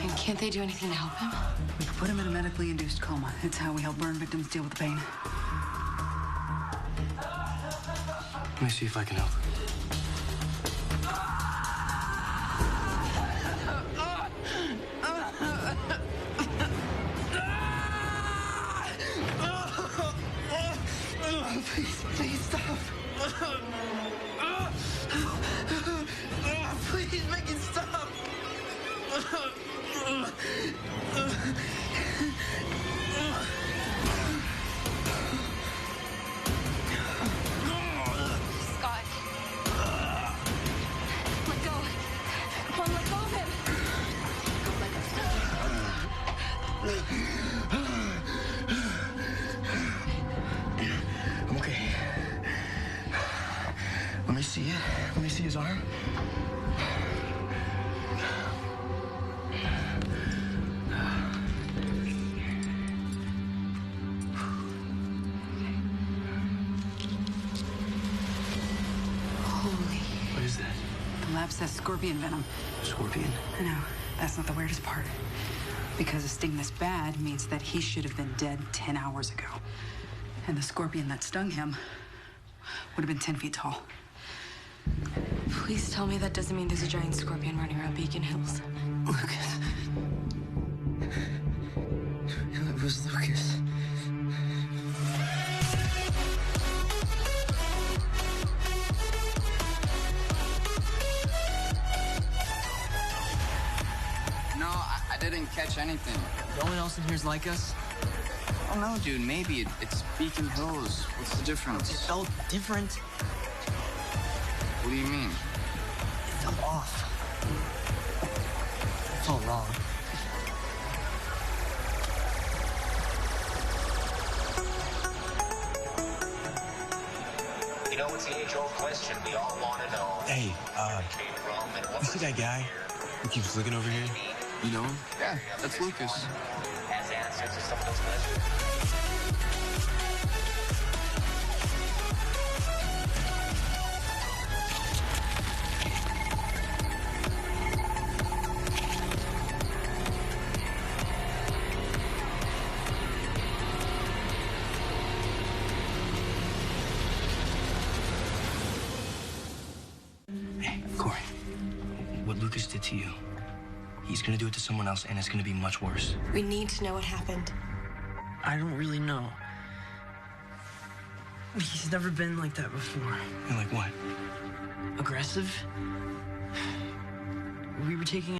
And can't they do anything to help him? We could put him in a medically induced coma. It's how we help burn victims deal with the pain. Let me see if I can help. Please stop. Please make it stop. Scott. Let go. Come on, let go of him. Let go. I'm okay. Let me see it. Let me see his arm. Holy. What is that? The lab says scorpion venom. Scorpion? I know. That's not the weirdest part. Because a sting this bad means that he should have been dead 10 hours ago. And the scorpion that stung him would have been 10 feet tall. Please tell me that doesn't mean there's a giant scorpion running around Beacon Hills. Lucas. It was Lucas. No, I didn't catch anything. No one else in here is like us? Oh, no, dude. Maybe it's Beacon Hills. What's the difference? It felt different. What do you mean? It felt off. It felt wrong. You know, it's the age-old question we all want to know. Hey, Came from and what you see that guy who keeps looking over here? You know him? Yeah, that's Lucas. has answers to some of those questions. Hey, Corey. What Lucas did to you, he's gonna do it to someone else, and it's gonna be much worse. We need to know what happened. I don't really know. He's never been like that before. You're like, what? Aggressive? We were taking